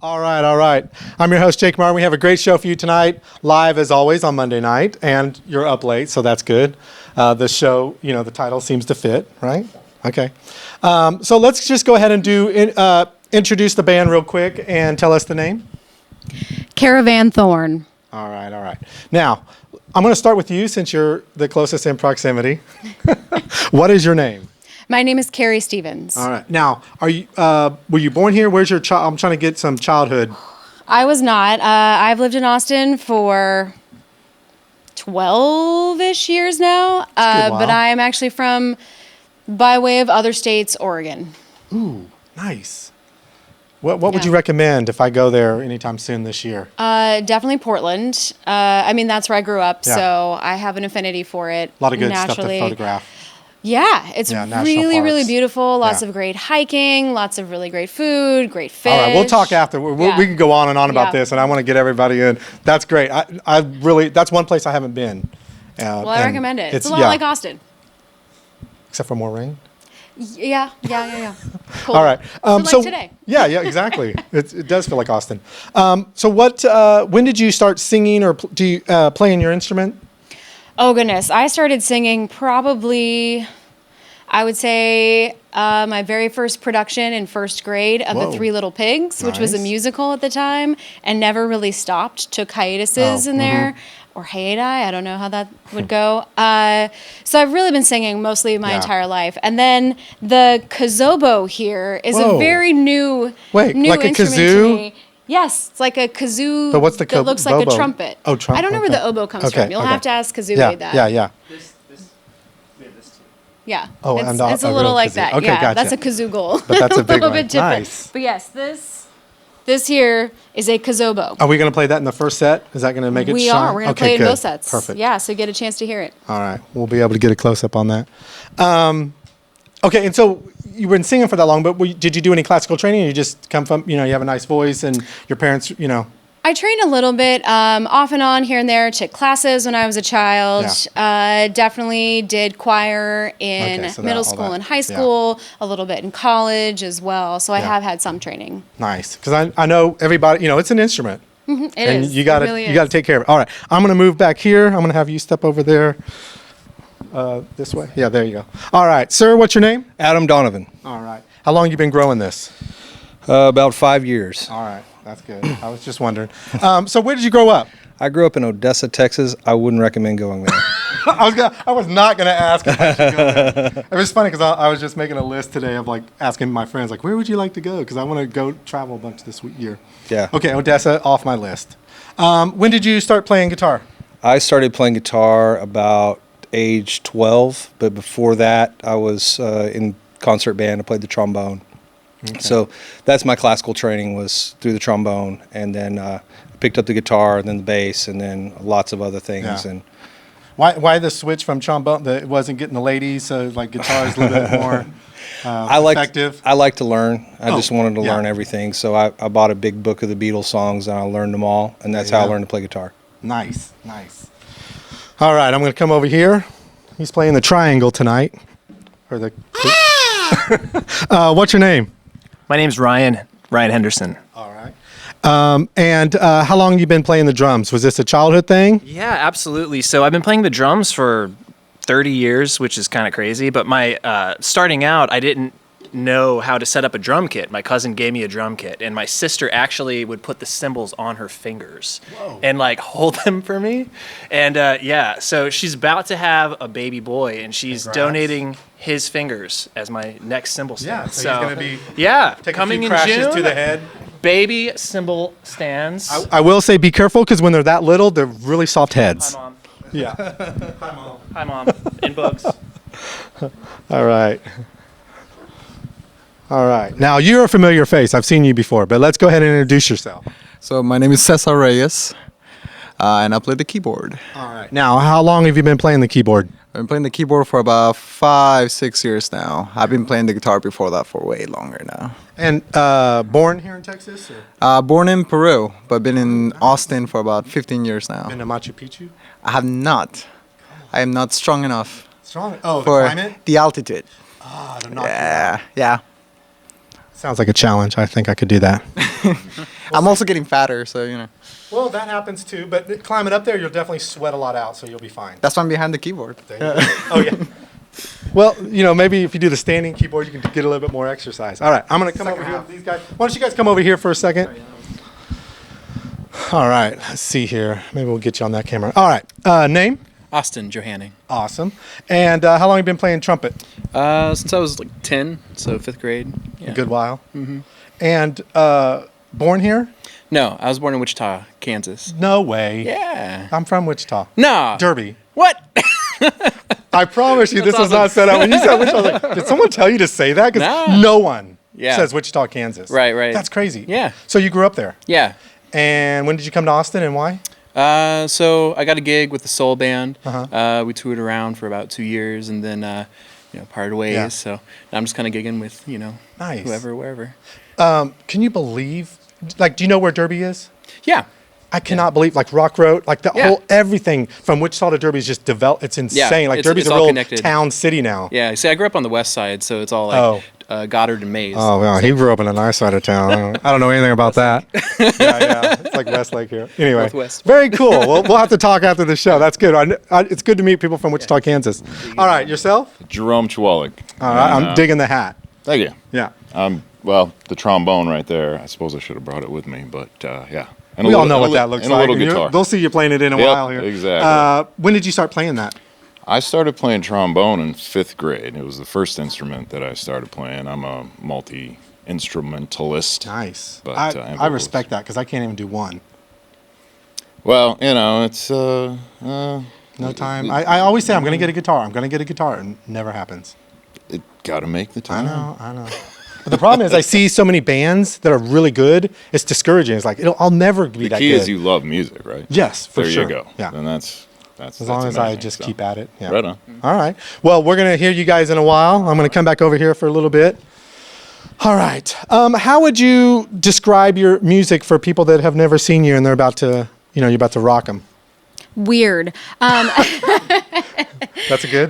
All right, all right. I'm your host, Jake Martin. We have a great show for you tonight, live as always on Monday night, and you're up late, so that's good. The show, the title seems to fit, right? Okay. So let's just go ahead and introduce the band real quick and tell us the name. Cara Van Thorn. All right, all right. Now, I'm going to start with you since you're the closest in proximity. What is your name? My name is Carrie Stevens. All right. Now, were you born here? Where's your I'm trying to get some childhood. I was not. I've lived in Austin for 12-ish years now. But I am actually from, by way of other states, Oregon. Ooh, nice. What would you recommend if I go there anytime soon this year? Definitely Portland. That's where I grew up, so I have an affinity for it. A lot of good stuff to photograph. Yeah, it's really, really beautiful. Lots of great hiking, lots of really great food, great fish. All right, we'll talk after. We can go on and on about this, and I want to get everybody in. That's great. I really, that's one place I haven't been. Well, I recommend it. It's a lot like Austin. Except for more rain? Yeah. Cool. All right. So today. Yeah, exactly. It does feel like Austin. So when did you start singing or do you playing your instrument? Oh, goodness. I started singing probably, I would say, my very first production in first grade of The Three Little Pigs, which was a musical at the time, and never really stopped. Took hiatuses in there, or hiati. I don't know how that would go. So I've really been singing mostly my entire life. And then the kazobo here is a very new like instrument a kazoo? to me. Yes, it's like a kazoo but what's the that looks like a trumpet. Oh, trumpet. I don't know where the oboe comes from. You'll have to ask Kazoo made that. Yeah. This too. Yeah. Oh, it's a little like that. Okay, yeah, gotcha. That's a kazoo goal. But that's a big little one. bit different. Nice. But yes, this here is a kazobo. Are we going to play that in the first set? Is that going to make it shine? We are. We're going to play it in both sets. Perfect. Yeah, so you get a chance to hear it. All right. We'll be able to get a close-up on that. Okay, and so you've been singing for that long, but did you do any classical training? Or you just come from, you have a nice voice and your parents, I trained a little bit, off and on here and there, took classes when I was a child. Yeah. Definitely did choir in middle school and high school, a little bit in college as well. So I have had some training. Nice, because I know everybody, it's an instrument. It and is. you got to take care of it. All right, I'm going to move back here. I'm going to have you step over there. This way? Yeah, there you go. All right. Sir, what's your name? Adam Donovan. All right. How long you been growing this? About 5 years. All right. That's good. I was just wondering. So where did you grow up? I grew up in Odessa, Texas. I wouldn't recommend going there. I was not going to ask if I should go there. It was funny because I was just making a list today of asking my friends, where would you like to go? Because I want to go travel a bunch this year. Yeah. Okay, Odessa, off my list. When did you start playing guitar? I started playing guitar about age 12, but before that I was in concert band. I played the trombone. Okay. So that's my classical training was through the trombone, and then I picked up the guitar and then the bass and then lots of other things. Yeah. And why the switch from trombone? It wasn't getting the ladies, so guitar is a little bit more effective? I like to learn. I just wanted to learn everything, so I bought a big book of the Beatles songs and I learned them all, and that's how I learned to play guitar. Nice. All right, I'm going to come over here. He's playing the triangle tonight. What's your name? My name's Ryan Henderson. All right. And how long have you been playing the drums? Was this a childhood thing? Yeah, absolutely. So I've been playing the drums for 30 years, which is kind of crazy. But my starting out, I didn't know how to set up a drum kit. My cousin gave me a drum kit, and my sister actually would put the cymbals on her fingers and hold them for me. And so she's about to have a baby boy, and she's donating his fingers as my next cymbal stand. Yeah, so he's going to be taking coming a few crashes to the head. Baby cymbal stands. I will say be careful because when they're that little, they're really soft heads. Hi, Mom. Yeah. Hi, Mom. Hi, Mom. In bugs. All right. Now, you're a familiar face. I've seen you before, but let's go ahead and introduce yourself. So my name is Cesar Reyes, and I play the keyboard. All right. Now, how long have you been playing the keyboard? I've been playing the keyboard for about 5-6 years now. I've been playing the guitar before that for way longer now. And born here in Texas? Born in Peru, but been in Austin for about 15 years now. Been to Machu Picchu? I have not. I am not strong enough. For the climate? The altitude. The knock. Yeah. Sounds like a challenge. I think I could do that. I'm also getting fatter, so Well, that happens too, but climbing up there, you'll definitely sweat a lot out, so you'll be fine. that's why I'm behind the keyboard. There you go. Oh, yeah. Well, maybe if you do the standing keyboard, you can get a little bit more exercise. All right, I'm going to come over here with these guys. Why don't you guys come over here for a second? All right, let's see here. Maybe we'll get you on that camera. All right, name? Austin Johanning. Awesome. And how long have you been playing trumpet? Since I was like 10, so 5th grade. Yeah. A good while. Mm-hmm. And born here? No, I was born in Wichita, Kansas. No way. Yeah. I'm from Wichita. No. Derby. What? I promise you, this was not set up. When you said Wichita, I was like, did someone tell you to say that? Because no one says Wichita, Kansas. Right. That's crazy. Yeah. So you grew up there? Yeah. And when did you come to Austin and why? So I got a gig with the soul band. Uh-huh. We toured around for about 2 years and then, parted ways. Yeah. So now I'm just kind of gigging with, Nice. whoever, wherever. Can you believe, do you know where Derby is? Yeah. I cannot believe, Rock Road, the whole, everything from Wichita to Derby is just developed. It's insane. Derby's it's a all real connected. town city now. Yeah. See, I grew up on the west side, so it's all Goddard and Mays. Oh, wow. He grew up in a nice side of town. I don't know anything about that. Yeah. It's like Westlake here. Anyway, Northwest. very cool. We'll have to talk after the show. That's good. It's good to meet people from Wichita, Kansas. All right, yourself? Jerome Chwalek. All right, I'm digging the hat. Thank you. Yeah. Well, the trombone right there, I suppose I should have brought it with me, but yeah. And We all know what that looks and like. a little guitar. They'll see you playing it in a Yep, while here. exactly. When did you start playing that? I started playing trombone in 5th grade. It was the first instrument that I started playing. I'm a multi-instrumentalist. Nice. But, I vocalist. respect that because I can't even do one. Well, it's... No time. I always say I'm going to get a guitar. I'm going to get a guitar, and it never happens. It got to make the time. I know. But the problem is I see so many bands that are really good. It's discouraging. It's like, I'll never be that good. The key is you love music, right? Yes, for there sure. There you go. Yeah. And that's as long as I just keep at it. Yeah. Right on. All right. Well, we're going to hear you guys in a while. I'm going to come back over here for a little bit. All right. How would you describe your music for people that have never seen you and they're about to, you're about to rock them? Weird. That's good.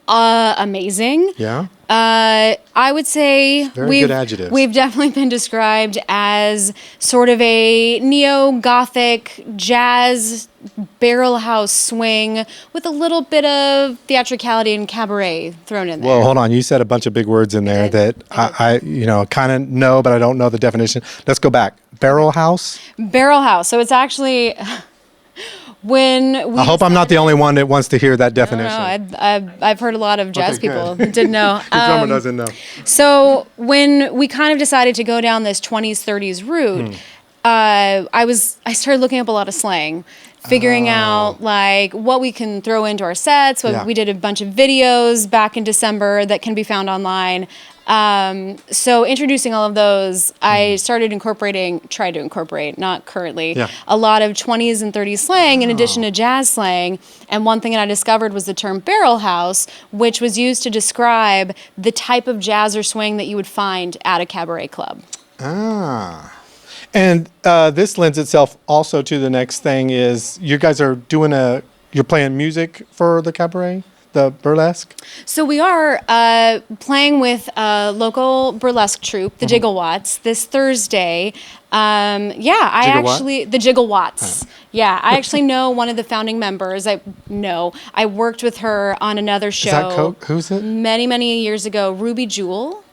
Amazing. Yeah. I would say Very good adjectives. We've definitely been described as sort of a neo-gothic jazz barrel house swing with a little bit of theatricality and cabaret thrown in there. Well, hold on. You said a bunch of big words in there that I kind of know, but I don't know the definition. Let's go back. Barrel house? Barrel house. So it's actually... I hope I'm not the only one that wants to hear that definition. No, I've heard a lot of jazz Okay, people good. didn't know. The drummer doesn't know. So when we kind of decided to go down this 20s, 30s route, I started looking up a lot of slang, figuring out what we can throw into our sets. We did a bunch of videos back in December that can be found online. So introducing all of those, I tried to incorporate, not currently, a lot of 20s and 30s slang in addition to jazz slang. And one thing that I discovered was the term barrel house, which was used to describe the type of jazz or swing that you would find at a cabaret club. And this lends itself also to the next thing is you guys are you're playing music for the cabaret? The burlesque? So we are playing with a local burlesque troupe, the Jiggawatts, this Thursday. The Jiggawatts. Yeah, I actually know one of the founding members. I worked with her on another show. Is that who's it? Many, many years ago, Ruby Jewel.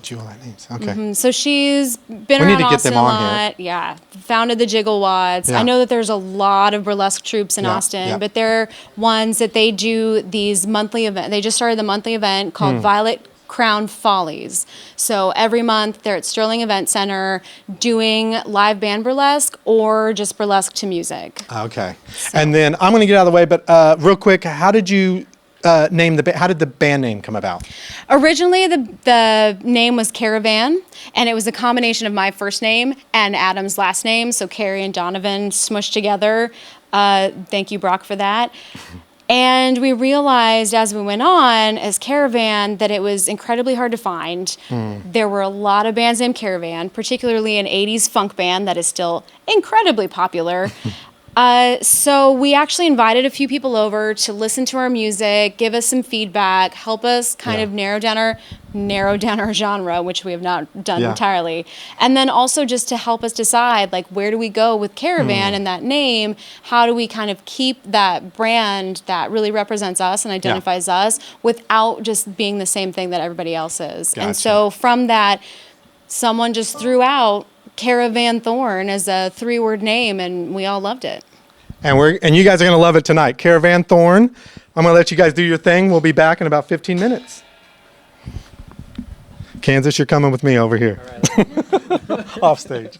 Jewel, that name's okay. So she's been We around need to get Austin them on a lot. here. Yeah, founded the Jiggawatts. Yeah. I know that there's a lot of burlesque troupes in Austin, but they're ones that they do these monthly events. They just started the monthly event called Violet Crown Follies. So every month they're at Sterling Event Center doing live band burlesque or just burlesque to music. Okay. And then I'm going to get out of the way, but real quick, how did you name how did the band name come about? Originally, the name was Caravan, and it was a combination of my first name and Adam's last name, so Carrie and Donovan smushed together. Thank you, Brock, for that. And we realized as we went on as Caravan that it was incredibly hard to find. There were a lot of bands named Caravan, particularly an 80s funk band that is still incredibly popular. So we actually invited a few people over to listen to our music, give us some feedback, help us kind of narrow down our genre, which we have not done entirely. And then also just to help us decide, like, where do we go with Caravan and that name? How do we kind of keep that brand that really represents us and identifies us without just being the same thing that everybody else is? Gotcha. And so from that, someone just threw out Cara Van Thorn as a 3-word name, and we all loved it. And you guys are going to love it tonight. Cara Van Thorn. I'm going to let you guys do your thing. We'll be back in about 15 minutes. Kansas, you're coming with me over here. Off stage.